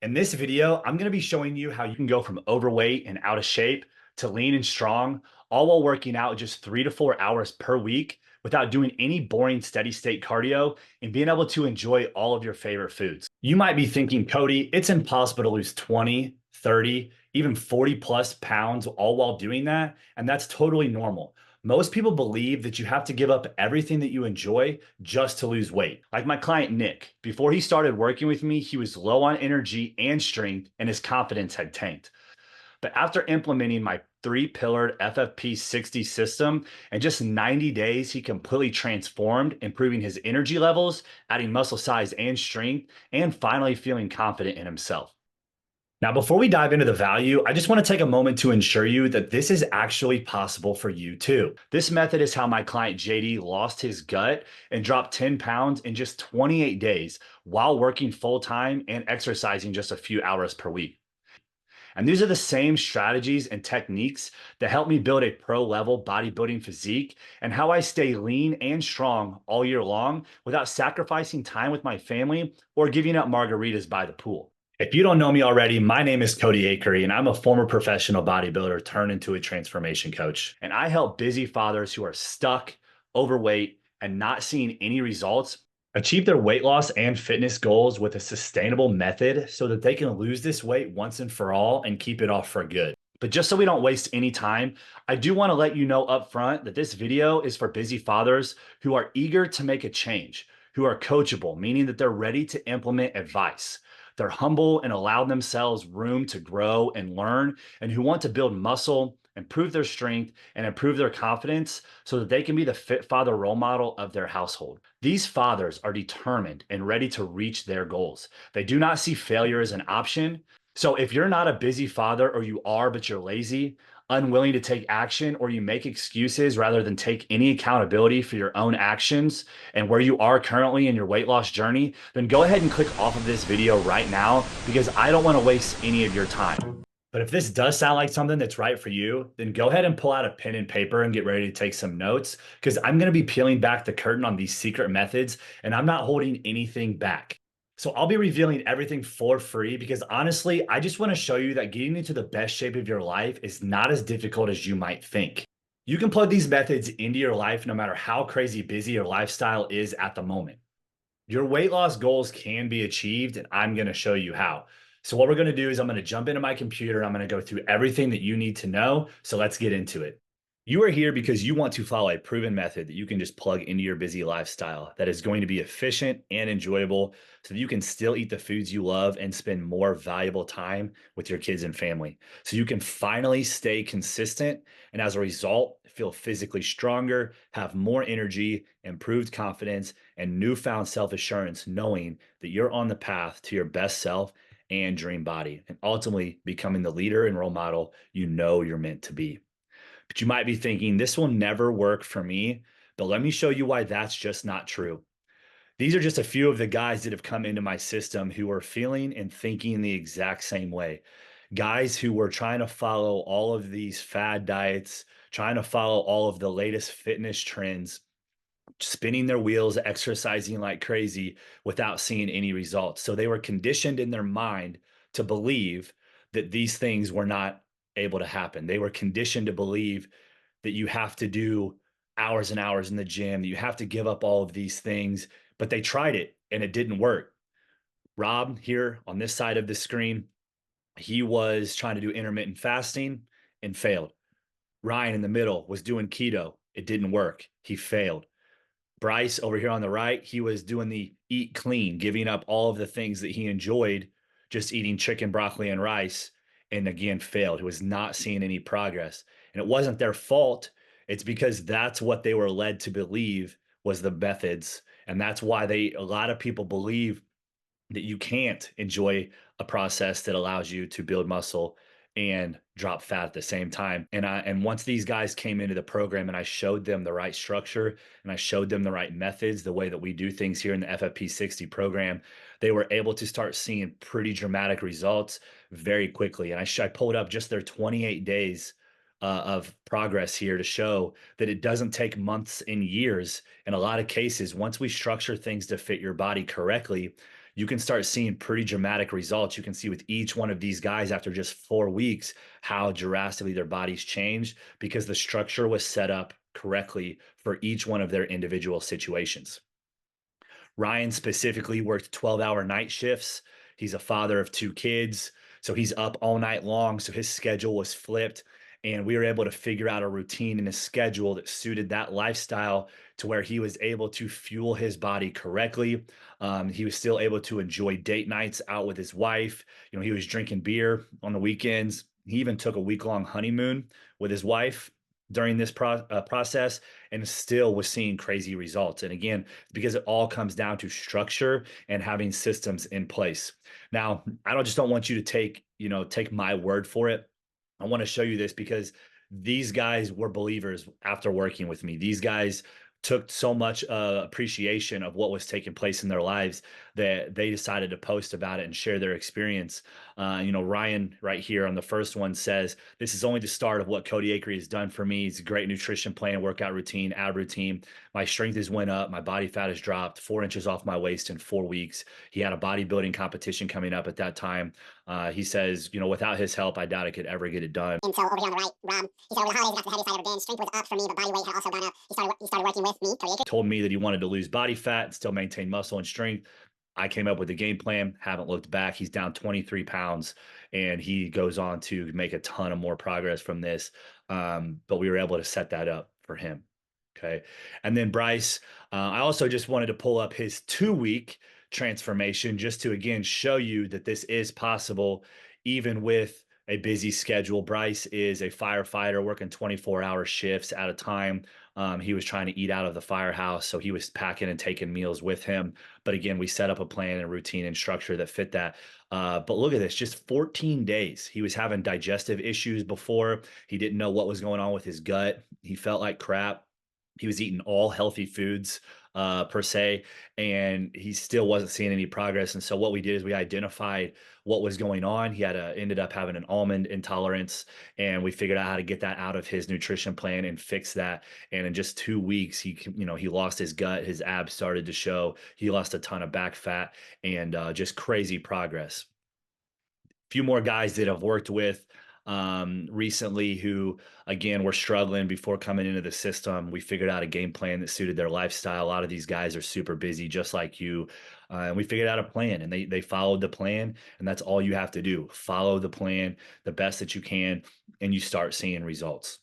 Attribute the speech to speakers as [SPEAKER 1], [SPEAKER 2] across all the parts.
[SPEAKER 1] In this video, I'm going to be showing you how you can go from overweight and out of shape to lean and strong, all while working out just 3 to 4 hours per week without doing any boring steady state cardio and being able to enjoy all of your favorite foods. You might be thinking, Cody, it's impossible to lose 20, 30, even 40 plus pounds all while doing that. And that's totally normal. Most people believe that you have to give up everything that you enjoy just to lose weight. Like my client Nick, before he started working with me, he was low on energy and strength, and his confidence had tanked. But after implementing my three-pillared FFP-60 system, in just 90 days, he completely transformed, improving his energy levels, adding muscle size and strength, and finally feeling confident in himself. Now, before we dive into the value, I just want to take a moment to ensure you that this is actually possible for you too. This method is how my client JD lost his gut and dropped 10 pounds in just 28 days while working full time and exercising just a few hours per week. And these are the same strategies and techniques that help me build a pro level bodybuilding physique and how I stay lean and strong all year long without sacrificing time with my family or giving up margaritas by the pool. If you don't know me already, my name is Cody Akery, and I'm a former professional bodybuilder turned into a transformation coach. And I help busy fathers who are stuck, overweight, and not seeing any results achieve their weight loss and fitness goals with a sustainable method so that they can lose this weight once and for all and keep it off for good. But just so we don't waste any time, I do want to let you know up front that this video is for busy fathers who are eager to make a change, who are coachable, meaning that they're ready to implement advice. They're humble and allow themselves room to grow and learn, and who want to build muscle, improve their strength, and improve their confidence so that they can be the fit father role model of their household. These fathers are determined and ready to reach their goals. They do not see failure as an option. So if you're not a busy father, or you are, but you're lazy, unwilling to take action, or you make excuses rather than take any accountability for your own actions and where you are currently in your weight loss journey, then go ahead and click off of this video right now because I don't want to waste any of your time. But if this does sound like something that's right for you, then go ahead and pull out a pen and paper and get ready to take some notes because I'm going to be peeling back the curtain on these secret methods and I'm not holding anything back. So I'll be revealing everything for free because honestly, I just want to show you that getting into the best shape of your life is not as difficult as you might think. You can plug these methods into your life no matter how crazy busy your lifestyle is at the moment. Your weight loss goals can be achieved, and I'm going to show you how. So what we're going to do is I'm going to jump into my computer and I'm going to go through everything that you need to know. So let's get into it. You are here because you want to follow a proven method that you can just plug into your busy lifestyle that is going to be efficient and enjoyable so that you can still eat the foods you love and spend more valuable time with your kids and family. So you can finally stay consistent and as a result, feel physically stronger, have more energy, improved confidence, and newfound self-assurance knowing that you're on the path to your best self and dream body and ultimately becoming the leader and role model you know you're meant to be. But you might be thinking, this will never work for me. But let me show you why that's just not true. These are just a few of the guys that have come into my system who are feeling and thinking the exact same way. Guys who were trying to follow all of these fad diets, trying to follow all of the latest fitness trends, spinning their wheels, exercising like crazy without seeing any results. So they were conditioned in their mind to believe that these things were not able to happen. They were conditioned to believe that you have to do hours and hours in the gym, that you have to give up all of these things, but they tried it and it didn't work. Rob here on this side of the screen, he was trying to do intermittent fasting and failed. Ryan in the middle was doing keto. It didn't work. He failed. Bryce over here on the right, he was doing the eat clean, giving up all of the things that he enjoyed, just eating chicken, broccoli, and rice, and again failed. He was not seeing any progress. And it wasn't their fault. It's because that's what they were led to believe was the methods. And that's why a lot of people believe that you can't enjoy a process that allows you to build muscle and drop fat at the same time. And once these guys came into the program and I showed them the right structure and I showed them the right methods, the way that we do things here in the FFP-60 program, they were able to start seeing pretty dramatic results very quickly. And I pulled up just their 28 days of progress here to show that it doesn't take months and years. In a lot of cases, once we structure things to fit your body correctly, you can start seeing pretty dramatic results. You can see with each one of these guys after just 4 weeks how drastically their bodies changed because the structure was set up correctly for each one of their individual situations. Ryan specifically worked 12-hour night shifts. He's a father of two kids. So he's up all night long. So his schedule was flipped. And we were able to figure out a routine and a schedule that suited that lifestyle to where he was able to fuel his body correctly. He was still able to enjoy date nights out with his wife. He was drinking beer on the weekends. He even took a week-long honeymoon with his wife during this process and still was seeing crazy results. And again, because it all comes down to structure and having systems in place. Now, I don't want you to take my word for it. I want to show you this because these guys were believers after working with me. These guys took so much appreciation of what was taking place in their lives that they decided to post about it and share their experience. Ryan right here on the first one says, "This is only the start of what Cody Akery has done for me. It's a great nutrition plan, workout routine, ab routine. My strength has went up. My body fat has dropped 4 inches off my waist in 4 weeks. He had a bodybuilding competition coming up at that time. He says, without his help, I doubt I could ever get it done."
[SPEAKER 2] And so over here on the right, Rob, he said over the holidays, I got the heavy side of the bench. Strength was up for me, but body weight had also gone up. He started working with me, Cody Akery.
[SPEAKER 1] Told me that he wanted to lose body fat and still maintain muscle and strength. I came up with a game plan, haven't looked back. He's down 23 pounds and he goes on to make a ton of more progress from this. But we were able to set that up for him. Okay. And then Bryce, I also just wanted to pull up his 2 week transformation just to again show you that this is possible even with a busy schedule. Bryce is a firefighter working 24-hour shifts at a time. He was trying to eat out of the firehouse, so he was packing and taking meals with him. But again, we set up a plan and routine and structure that fit that. But look at this, just 14 days. He was having digestive issues before. He didn't know what was going on with his gut. He felt like crap. He was eating all healthy foods per se, and he still wasn't seeing any progress. And so what we did is we identified what was going on. He ended up having an almond intolerance, and we figured out how to get that out of his nutrition plan and fix that. And in just 2 weeks, he lost his gut, his abs started to show, he lost a ton of back fat, and just crazy progress. Few more guys that I've worked with recently who, again, were struggling before coming into the system. We figured out a game plan that suited their lifestyle. A lot of these guys are super busy, just like you. And we figured out a plan and they followed the plan. And that's all you have to do. Follow the plan the best that you can, and you start seeing results.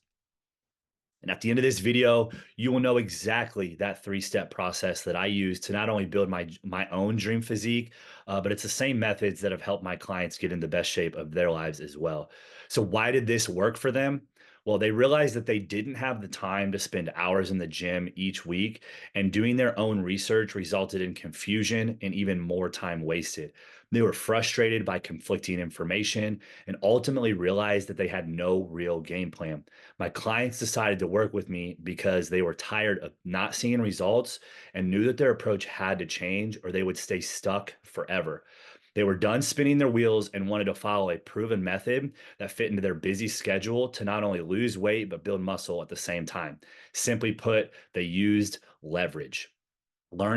[SPEAKER 1] And at the end of this video, you will know exactly that 3-step process that I use to not only build my own dream physique, but it's the same methods that have helped my clients get in the best shape of their lives as well. So why did this work for them? Well, they realized that they didn't have the time to spend hours in the gym each week, and doing their own research resulted in confusion and even more time wasted. They were frustrated by conflicting information and ultimately realized that they had no real game plan. My clients decided to work with me because they were tired of not seeing results and knew that their approach had to change or they would stay stuck forever. They were done spinning their wheels and wanted to follow a proven method that fit into their busy schedule to not only lose weight, but build muscle at the same time. Simply put, they used leverage.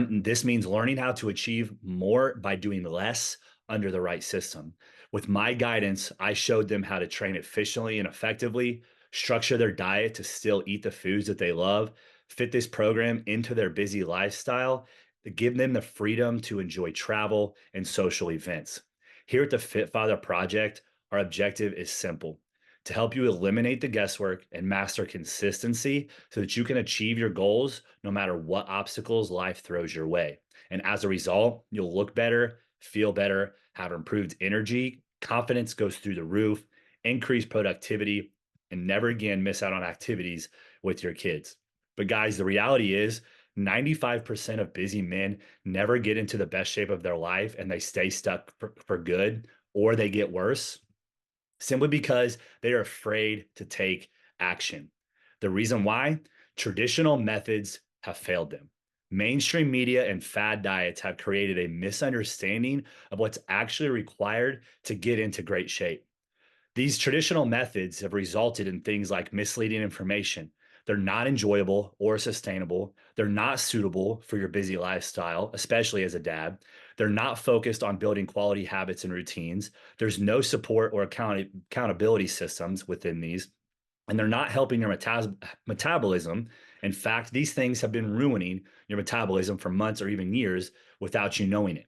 [SPEAKER 1] This means learning how to achieve more by doing less under the right system. With my guidance, I showed them how to train efficiently and effectively, structure their diet to still eat the foods that they love, fit this program into their busy lifestyle, to give them the freedom to enjoy travel and social events. Here at the Fit Father Project, our objective is simple: to help you eliminate the guesswork and master consistency so that you can achieve your goals no matter what obstacles life throws your way. And as a result, you'll look better, feel better, have improved energy, confidence goes through the roof, increased productivity, and never again miss out on activities with your kids. But guys, the reality is 95% of busy men never get into the best shape of their life and they stay stuck for good, or they get worse simply because they are afraid to take action. The reason why? Traditional methods have failed them. Mainstream media and fad diets have created a misunderstanding of what's actually required to get into great shape. These traditional methods have resulted in things like misleading information. They're not enjoyable or sustainable. They're not suitable for your busy lifestyle, especially as a dad. They're not focused on building quality habits and routines. There's no support or accountability systems within these, and they're not helping your metabolism. In fact, these things have been ruining your metabolism for months or even years without you knowing it.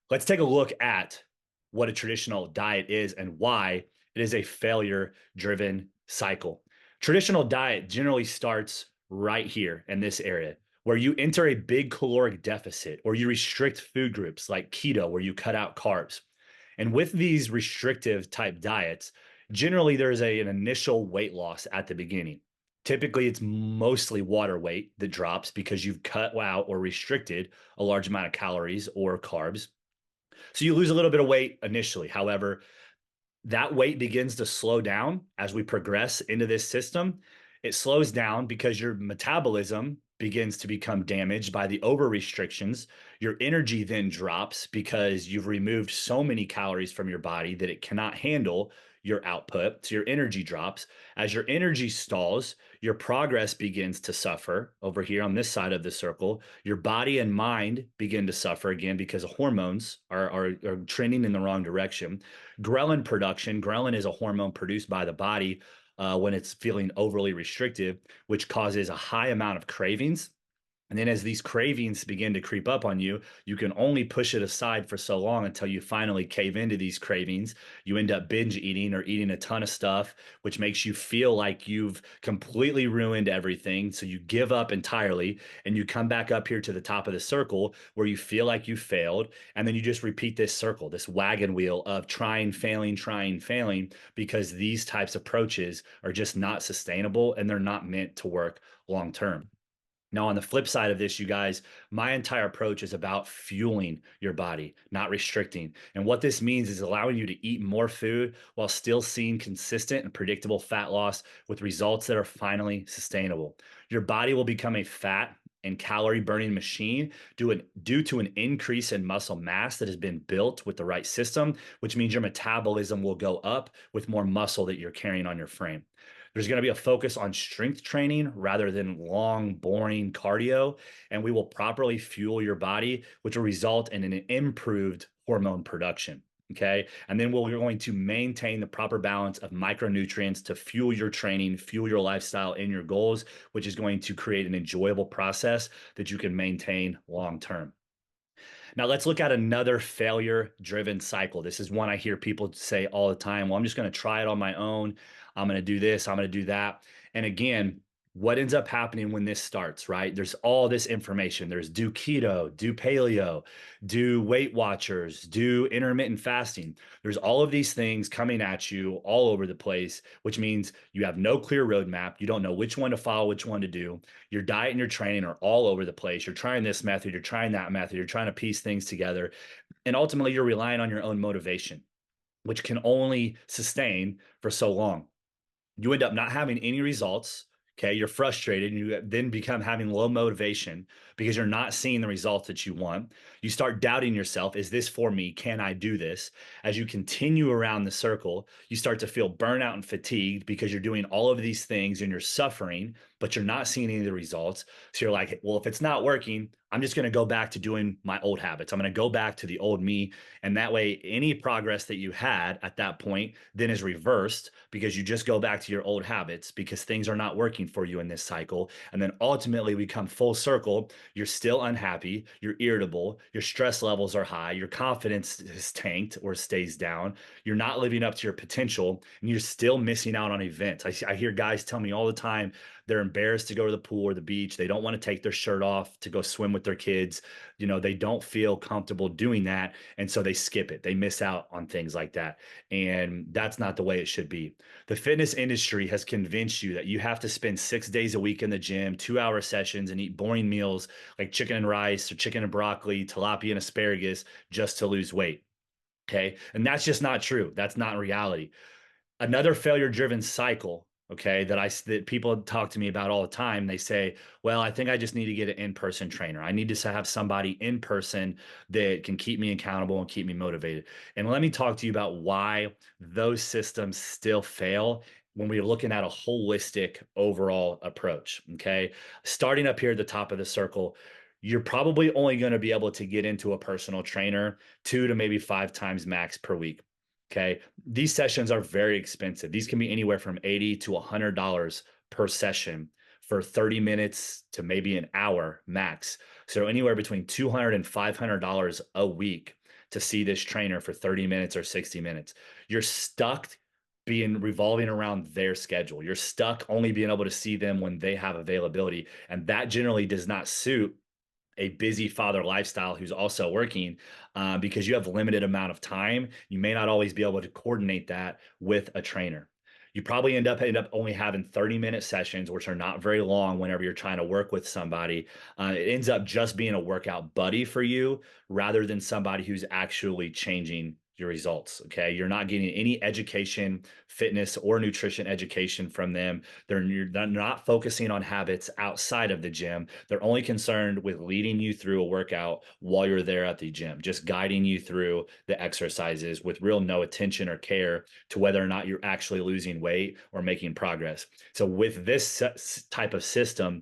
[SPEAKER 1] Let's take a look at what a traditional diet is and why it is a failure driven cycle. Traditional diet generally starts right here in this area where you enter a big caloric deficit or you restrict food groups like keto, where you cut out carbs. And with these restrictive type diets, generally there's an initial weight loss at the beginning. Typically, it's mostly water weight that drops because you've cut out or restricted a large amount of calories or carbs. So you lose a little bit of weight initially. However, that weight begins to slow down as we progress into this system. It slows down because your metabolism begins to become damaged by the over restrictions. Your energy then drops because you've removed so many calories from your body that it cannot handle your output. So your energy drops. As your energy stalls, your progress begins to suffer over here on this side of the circle. Your body and mind begin to suffer again because hormones are trending in the wrong direction. Ghrelin production. Ghrelin is a hormone produced by the body when it's feeling overly restrictive, which causes a high amount of cravings. And then as these cravings begin to creep up on you, you can only push it aside for so long until you finally cave into these cravings. You end up binge eating or eating a ton of stuff, which makes you feel like you've completely ruined everything. So you give up entirely and you come back up here to the top of the circle where you feel like you failed. And then you just repeat this circle, this wagon wheel of trying, failing, because these types of approaches are just not sustainable and they're not meant to work long term. Now, on the flip side of this, you guys, my entire approach is about fueling your body, not restricting. And what this means is allowing you to eat more food while still seeing consistent and predictable fat loss with results that are finally sustainable. Your body will become a fat and calorie burning machine due to an increase in muscle mass that has been built with the right system, which means your metabolism will go up with more muscle that you're carrying on your frame. There's going to be a focus on strength training rather than long, boring cardio. And we will properly fuel your body, which will result in an improved hormone production. Okay. And then we're going to maintain the proper balance of micronutrients to fuel your training, fuel your lifestyle and your goals, which is going to create an enjoyable process that you can maintain long term. Now, let's look at another failure driven cycle. This is one I hear people say all the time. Well, I'm just going to try it on my own. I'm going to do this. I'm going to do that. And again, what ends up happening when this starts, right? There's all this information. There's do keto, do paleo, do Weight Watchers, do intermittent fasting. There's all of these things coming at you all over the place, which means you have no clear roadmap. You don't know which one to follow, which one to do. Your diet and your training are all over the place. You're trying this method, you're trying that method, you're trying to piece things together. And ultimately, you're relying on your own motivation, which can only sustain for so long. You end up not having any results. Okay. You're frustrated and you then become having low motivation because you're not seeing the results that you want. You start doubting yourself. Is this for me? Can I do this? As you continue around the circle, you start to feel burnout and fatigued because you're doing all of these things and you're suffering, but you're not seeing any of the results. So you're like, well, if it's not working, I'm just going to go back to doing my old habits. I'm going to go back to the old me. And that way, any progress that you had at that point then is reversed because you just go back to your old habits because things are not working for you in this cycle. And then ultimately, we come full circle. You're still unhappy. You're irritable. Your stress levels are high. Your confidence is tanked or stays down. You're not living up to your potential and you're still missing out on events. I hear guys tell me all the time they're embarrassed to go to the pool or the beach. They don't want to take their shirt off to go swim with their kids. They don't feel comfortable doing that. And so they skip it. They miss out on things like that. And that's not the way it should be. The fitness industry has convinced you that you have to spend 6 days a week in the gym, 2 hour sessions, and eat boring meals like chicken and rice or chicken and broccoli, tilapia and asparagus just to lose weight. Okay. And that's just not true. That's not reality. Another failure driven cycle, okay, that people talk to me about all the time. They say, well, I think I just need to get an in-person trainer. I need to have somebody in person that can keep me accountable and keep me motivated. And let me talk to you about why those systems still fail when we're looking at a holistic overall approach. Okay, starting up here at the top of the circle, you're probably only going to be able to get into a personal trainer 2 to maybe 5 times max per week. Okay. These sessions are very expensive. These can be anywhere from 80 to $100 per session for 30 minutes to maybe an hour max. So anywhere between $200 and $500 a week to see this trainer for 30 minutes or 60 minutes. You're stuck being revolving around their schedule. You're stuck only being able to see them when they have availability. And that generally does not suit a busy father lifestyle who's also working, because you have limited amount of time. You may not always be able to coordinate that with a trainer. You probably end up only having 30-minute sessions, which are not very long whenever you're trying to work with somebody. It ends up just being a workout buddy for you rather than somebody who's actually changing your results. Okay. You're not getting any education, fitness, or nutrition education from them. You're not focusing on habits outside of the gym. They're only concerned with leading you through a workout while you're there at the gym, just guiding you through the exercises with real no attention or care to whether or not you're actually losing weight or making progress. So, with this type of system,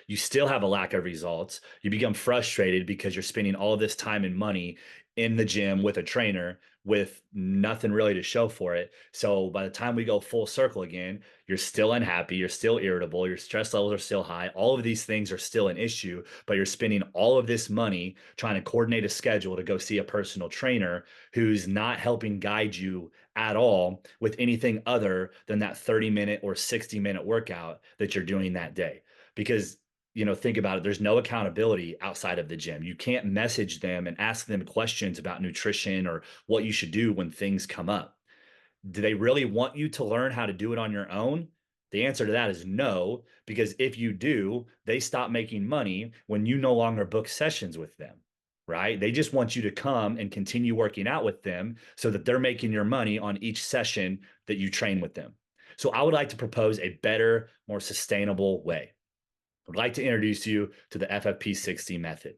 [SPEAKER 1] you still have a lack of results. You become frustrated because you're spending all of this time and money in the gym with a trainer with nothing really to show for it. So by the time we go full circle again, you're still unhappy, you're still irritable, your stress levels are still high. All of these things are still an issue, but you're spending all of this money trying to coordinate a schedule to go see a personal trainer who's not helping guide you at all with anything other than that 30-minute or 60-minute workout that you're doing that day. Because think about it. There's no accountability outside of the gym. You can't message them and ask them questions about nutrition or what you should do when things come up. Do they really want you to learn how to do it on your own? The answer to that is no, because if you do, they stop making money when you no longer book sessions with them, right? They just want you to come and continue working out with them so that they're making your money on each session that you train with them. So I would like to propose a better, more sustainable way. I'd like to introduce you to the FFP-60 method.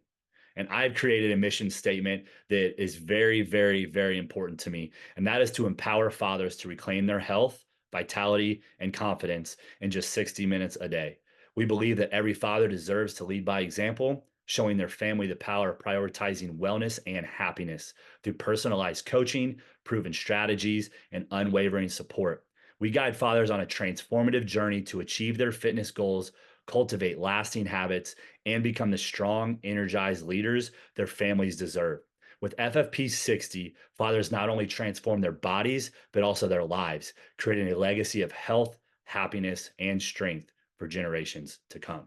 [SPEAKER 1] And I've created a mission statement that is very, very, very important to me. And that is to empower fathers to reclaim their health, vitality, and confidence in just 60 minutes a day. We believe that every father deserves to lead by example, showing their family the power of prioritizing wellness and happiness through personalized coaching, proven strategies, and unwavering support. We guide fathers on a transformative journey to achieve their fitness goals, cultivate lasting habits, and become the strong, energized leaders their families deserve. With FFP-60, fathers not only transform their bodies, but also their lives, creating a legacy of health, happiness, and strength for generations to come.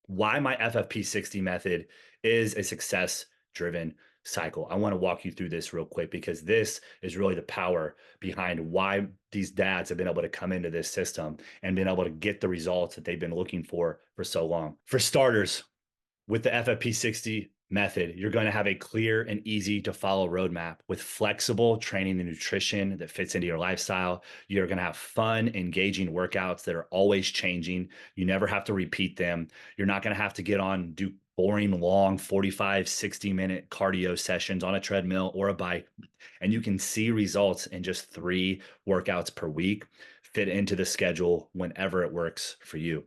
[SPEAKER 1] Why my FFP-60 method is a success driven cycle. I want to walk you through this real quick because this is really the power behind why these dads have been able to come into this system and been able to get the results that they've been looking for so long. For starters, with the FFP-60 method, you're going to have a clear and easy to follow roadmap with flexible training and nutrition that fits into your lifestyle. You're going to have fun, engaging workouts that are always changing. You never have to repeat them. You're not going to have to do boring, long 45, 60-minute cardio sessions on a treadmill or a bike. And you can see results in just 3 workouts per week, fit into the schedule whenever it works for you.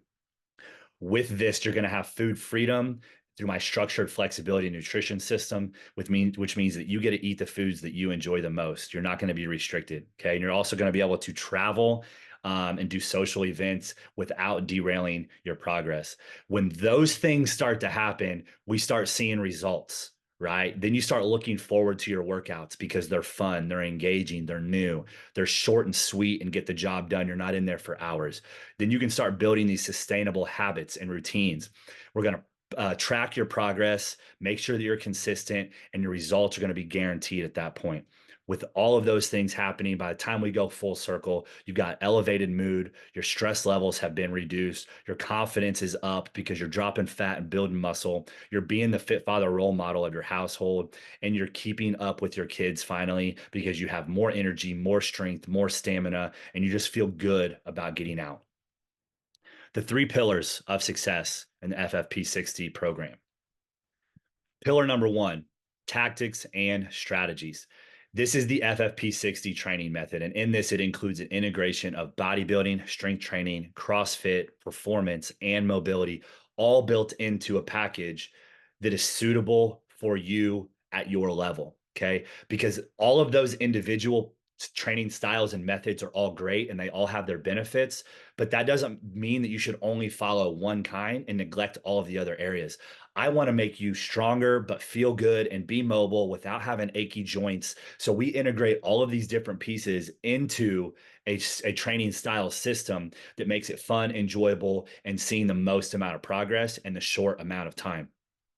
[SPEAKER 1] With this, you're going to have food freedom through my structured flexibility nutrition system, which means that you get to eat the foods that you enjoy the most. You're not going to be restricted. Okay. And you're also going to be able to travel and do social events without derailing your progress. When those things start to happen, we start seeing results. Right. Then you start looking forward to your workouts because they're fun, they're engaging, they're new, they're short and sweet and get the job done. You're not in there for hours. Then you can start building these sustainable habits and routines. We're going to track your progress, make sure that you're consistent, and your results are going to be guaranteed at that point. With all of those things happening, by the time we go full circle, you've got elevated mood, your stress levels have been reduced, your confidence is up because you're dropping fat and building muscle, you're being the fit father role model of your household, and you're keeping up with your kids finally because you have more energy, more strength, more stamina, and you just feel good about getting out. The 3 pillars of success in the FFP-60 program. Pillar number 1, tactics and strategies. This is the FFP-60 training method. And in this, it includes an integration of bodybuilding, strength training, CrossFit, performance, and mobility, all built into a package that is suitable for you at your level. Okay. Because all of those individual training styles and methods are all great and they all have their benefits, but that doesn't mean that you should only follow one kind and neglect all of the other areas. I want to make you stronger, but feel good and be mobile without having achy joints. So we integrate all of these different pieces into a training style system that makes it fun, enjoyable, and seeing the most amount of progress in the short amount of time.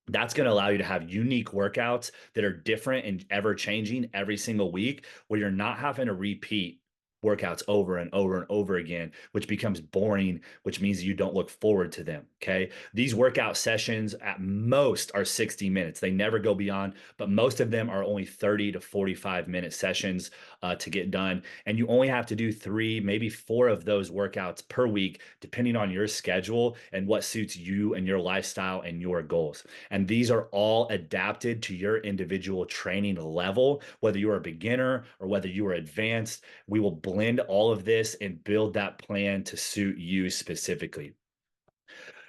[SPEAKER 1] That's going to allow you to have unique workouts that are different and ever changing every single week, where you're not having to repeat workouts over and over and over again, which becomes boring, which means you don't look forward to them. Okay. These workout sessions at most are 60 minutes. They never go beyond, but most of them are only 30 to 45-minute sessions to get done. And you only have to do three, maybe four of those workouts per week, depending on your schedule and what suits you and your lifestyle and your goals. And these are all adapted to your individual training level, whether you're a beginner or whether you are advanced. We will blend all of this and build that plan to suit you specifically.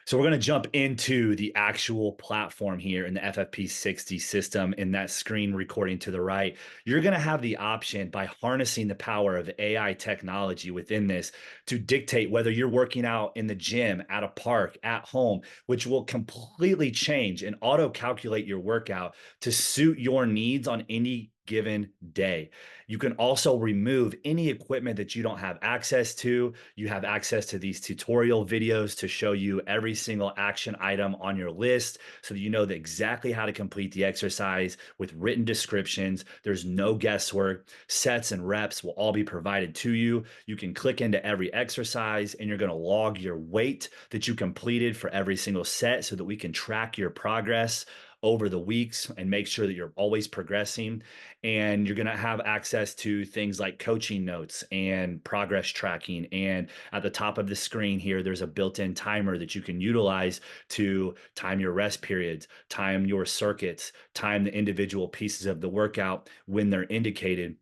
[SPEAKER 1] So we're going to jump into the actual platform here in the FFP-60 system in that screen recording to the right. You're going to have the option, by harnessing the power of AI technology within this, to dictate whether you're working out in the gym, at a park, at home, which will completely change and auto calculate your workout to suit your needs on any given day. You can also remove any equipment that you don't have access to. You have access to these tutorial videos to show you every single action item on your list so that you know exactly how to complete the exercise with written descriptions. There's no guesswork. Sets and reps will all be provided to you. You can click into every exercise and you're going to log your weight that you completed for every single set so that we can track your progress over the weeks and make sure that you're always progressing. And you're going to have access to things like coaching notes and progress tracking. And at the top of the screen here, there's a built-in timer that you can utilize to time your rest periods, time your circuits, time the individual pieces of the workout when they're indicated.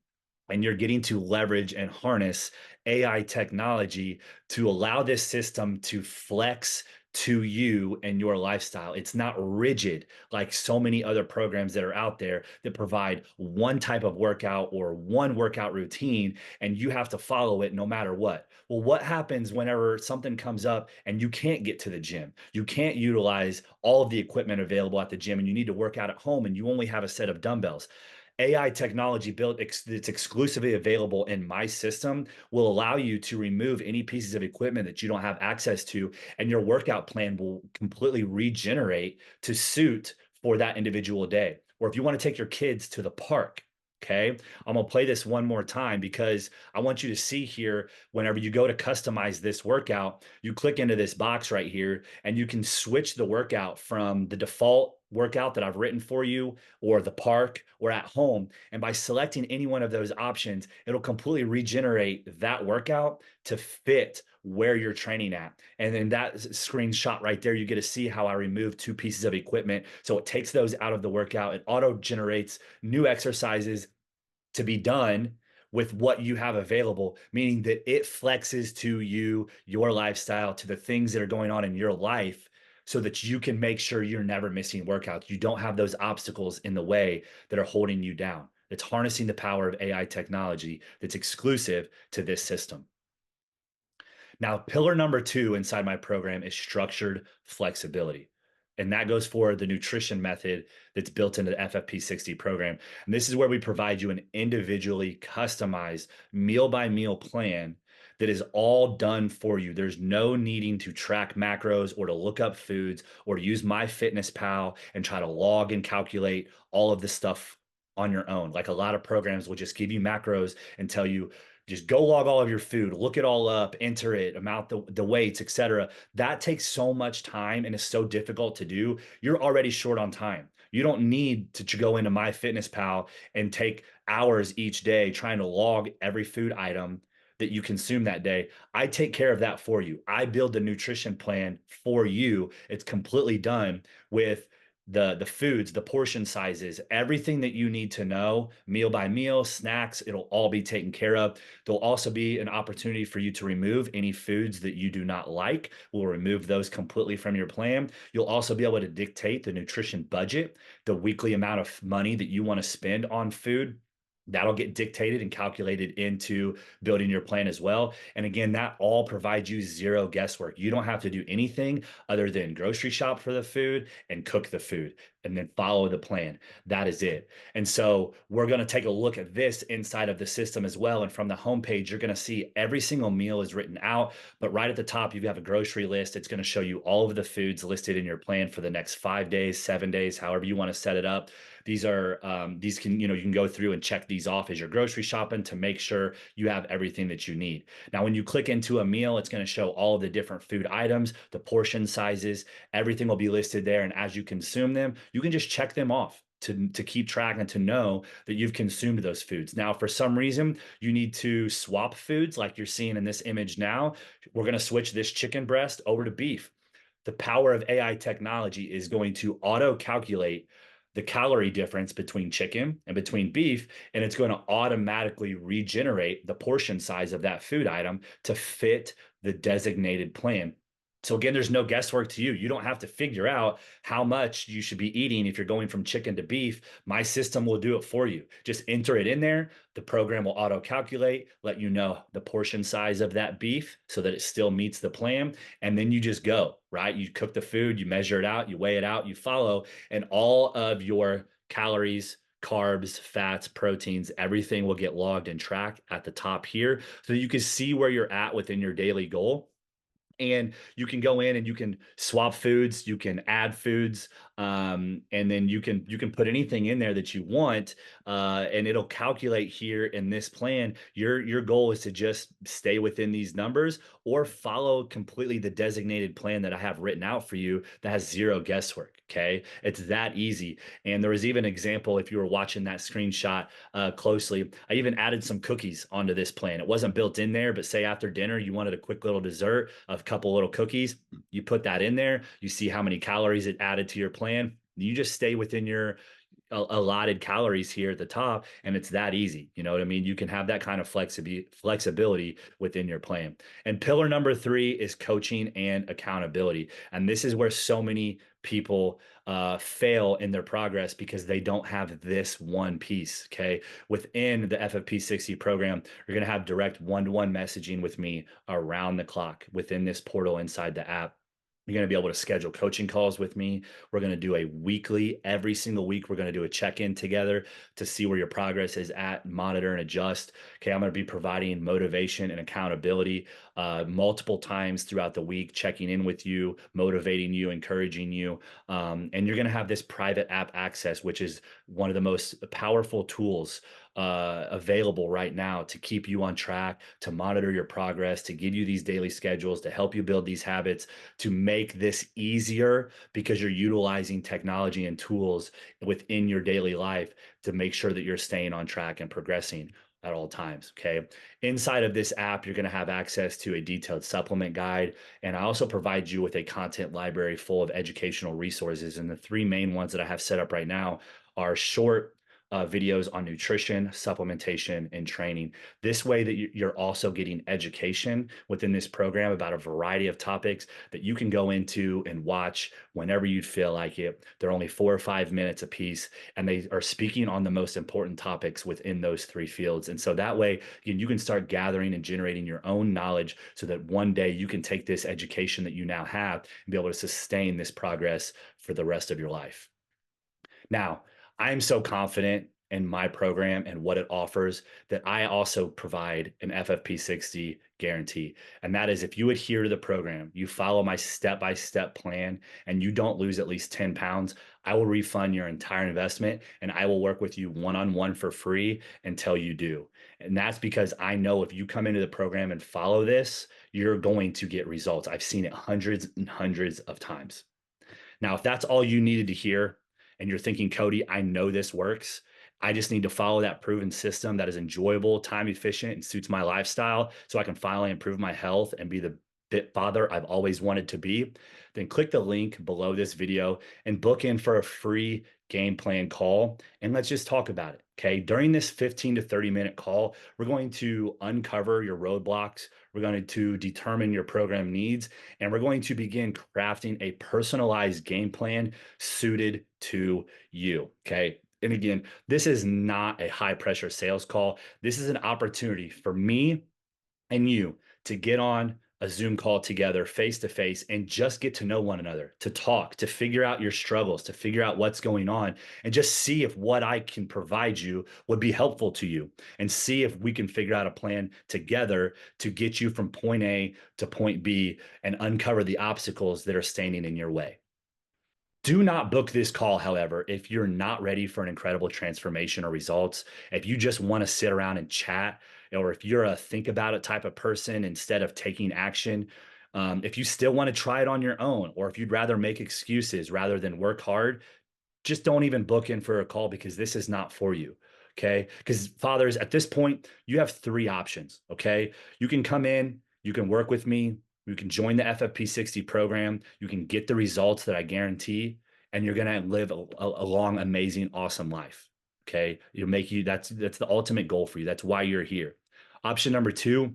[SPEAKER 1] And you're getting to leverage and harness AI technology to allow this system to flex to you and your lifestyle. It's not rigid like so many other programs that are out there that provide one type of workout or one workout routine, and you have to follow it no matter what. Well, what happens whenever something comes up and you can't get to the gym? You can't utilize all of the equipment available at the gym and you need to work out at home and you only have a set of dumbbells. AI technology built that's exclusively available in my system will allow you to remove any pieces of equipment that you don't have access to, and your workout plan will completely regenerate to suit for that individual day. Or if you want to take your kids to the park, okay, I'm gonna play this one more time because I want you to see here whenever you go to customize this workout, you click into this box right here and you can switch the workout from the default workout that I've written for you or the park or at home. And by selecting any one of those options, it'll completely regenerate that workout to fit where you're training at. And then that screenshot right there, you get to see how I remove two pieces of equipment. So it takes those out of the workout. It auto generates new exercises to be done with what you have available, meaning that it flexes to you, your lifestyle, to the things that are going on in your life so that you can make sure you're never missing workouts. You don't have those obstacles in the way that are holding you down. It's harnessing the power of AI technology that's exclusive to this system. Now, pillar number two inside my program is structured flexibility. And that goes for the nutrition method that's built into the FFP-60 program. And this is where we provide you an individually customized meal by meal plan that is all done for you. There's no needing to track macros or to look up foods or to use MyFitnessPal and try to log and calculate all of this stuff on your own. Like a lot of programs will just give you macros and tell you, just go log all of your food, look it all up, enter it, amount the weights, etc. That takes so much time and is so difficult to do. You're already short on time. You don't need to go into MyFitnessPal and take hours each day trying to log every food item that you consume that day. I take care of that for you. I build the nutrition plan for you. It's completely done with the foods, the portion sizes, everything that you need to know, meal by meal, snacks, it'll all be taken care of. There'll also be an opportunity for you to remove any foods that you do not like. We'll remove those completely from your plan. You'll also be able to dictate the nutrition budget, the weekly amount of money that you want to spend on food. That'll get dictated and calculated into building your plan as well. And again, that all provides you zero guesswork. You don't have to do anything other than grocery shop for the food and cook the food and then follow the plan. That is it. And so we're going to take a look at this inside of the system as well. And from the homepage, you're going to see every single meal is written out. But right at the top, you have a grocery list. It's going to show you all of the foods listed in your plan for the next 5 days, 7 days, however you want to set it up. These can, you can go through and check these off as you're grocery shopping to make sure you have everything that you need. Now, when you click into a meal, it's going to show all of the different food items, the portion sizes, everything will be listed there. And as you consume them, you can just check them off to keep track and to know that you've consumed those foods. Now, for some reason, you need to swap foods like you're seeing in this image now. We're going to switch this chicken breast over to beef. The power of AI technology is going to auto calculate the calorie difference between chicken and between beef, and it's going to automatically regenerate the portion size of that food item to fit the designated plan. So again, there's no guesswork to you. You don't have to figure out how much you should be eating if you're going from chicken to beef. My system will do it for you. Just enter it in there. The program will auto calculate, let you know the portion size of that beef so that it still meets the plan. And then you just go, right? You cook the food, you measure it out, you weigh it out, you follow, and all of your calories, carbs, fats, proteins, everything will get logged and tracked at the top here so you can see where you're at within your daily goal. And you can go in and you can swap foods, you can add foods, and then you can put anything in there that you want, and it'll calculate here in this plan. Your goal is to just stay within these numbers or follow completely the designated plan that I have written out for you that has zero guesswork. Okay, it's that easy. And there was even an example if you were watching that screenshot closely. I even added some cookies onto this plan. It wasn't built in there, but say after dinner you wanted a quick little dessert of a couple little cookies, you put that in there. You see how many calories it added to your plan. You just stay within your allotted calories here at the top, and it's that easy. You know what I mean? You can have that kind of flexibility within your plan. And pillar number 3 is coaching and accountability, and this is where so many people fail in their progress because they don't have this one piece. Okay, within the FFP-60 program, you're going to have direct one-to-one messaging with me around the clock within this portal inside the app. You're going to be able to schedule coaching calls with me. We're going to do a weekly, every single week, we're going to do a check in together to see where your progress is at, monitor and adjust. Okay, I'm going to be providing motivation and accountability multiple times throughout the week, checking in with you, motivating you, encouraging you. And you're going to have this private app access, which is one of the most powerful tools available right now to keep you on track, to monitor your progress, to give you these daily schedules, to help you build these habits, to make this easier because you're utilizing technology and tools within your daily life to make sure that you're staying on track and progressing at all times. Okay. Inside of this app, you're going to have access to a detailed supplement guide. And I also provide you with a content library full of educational resources. And the 3 main ones that I have set up right now are short videos on nutrition, supplementation, and training. This way that you're also getting education within this program about a variety of topics that you can go into and watch whenever you feel like it. They're only 4 or 5 minutes a piece, and they are speaking on the most important topics within those 3 fields. And so that way you can start gathering and generating your own knowledge so that one day you can take this education that you now have and be able to sustain this progress for the rest of your life. Now, I'm so confident in my program and what it offers that I also provide an FFP60 guarantee. And that is if you adhere to the program, you follow my step by step plan, and you don't lose at least 10 pounds, I will refund your entire investment and I will work with you one on one for free until you do. And that's because I know if you come into the program and follow this, you're going to get results. I've seen it hundreds and hundreds of times. Now, if that's all you needed to hear and you're thinking, Cody, I know this works. I just need to follow that proven system that is enjoyable, time efficient, and suits my lifestyle so I can finally improve my health and be the fit father I've always wanted to be, then click the link below this video and book in for a free game plan call. And let's just talk about it. Okay. During this 15 to 30-minute call, we're going to uncover your roadblocks. We're going to determine your program needs, and we're going to begin crafting a personalized game plan suited to you. Okay. And again, this is not a high pressure sales call. This is an opportunity for me and you to get on a Zoom call together face to face and just get to know one another, to talk, to figure out your struggles, to figure out what's going on, and just see if what I can provide you would be helpful to you, and see if we can figure out a plan together to get you from point A to point B and uncover the obstacles that are standing in your way. Do not book this call, however, if you're not ready for an incredible transformation or results. If you just want to sit around and chat, or if you're a think about it type of person instead of taking action, if you still want to try it on your own, or if you'd rather make excuses rather than work hard, just don't even book in for a call, because this is not for you. Okay. Because fathers, at this point, you have three options. Okay. You can come in, you can work with me, you can join the FFP-60 program, you can get the results that I guarantee, and you're going to live a long, amazing, awesome life. Okay. You'll make you, that's the ultimate goal for you. That's why you're here. Option number two,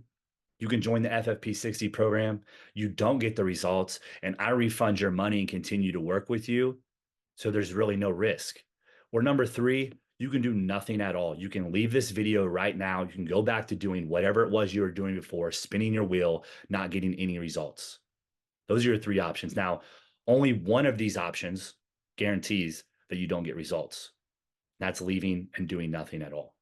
[SPEAKER 1] you can join the FFP-60 program. You don't get the results, and I refund your money and continue to work with you. So there's really no risk. Or number three, you can do nothing at all. You can leave this video right now. You can go back to doing whatever it was you were doing before, spinning your wheel, not getting any results. Those are your three options. Now, only one of these options guarantees that you don't get results. That's leaving and doing nothing at all.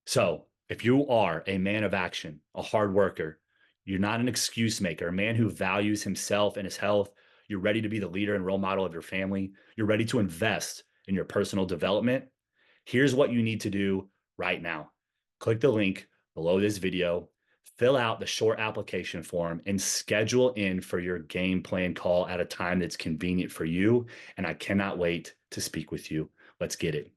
[SPEAKER 1] So if you are a man of action, a hard worker, you're not an excuse maker, a man who values himself and his health, you're ready to be the leader and role model of your family, you're ready to invest in your personal development, here's what you need to do right now. Click the link below this video, fill out the short application form, and schedule in for your game plan call at a time that's convenient for you. And I cannot wait to speak with you. Let's get it.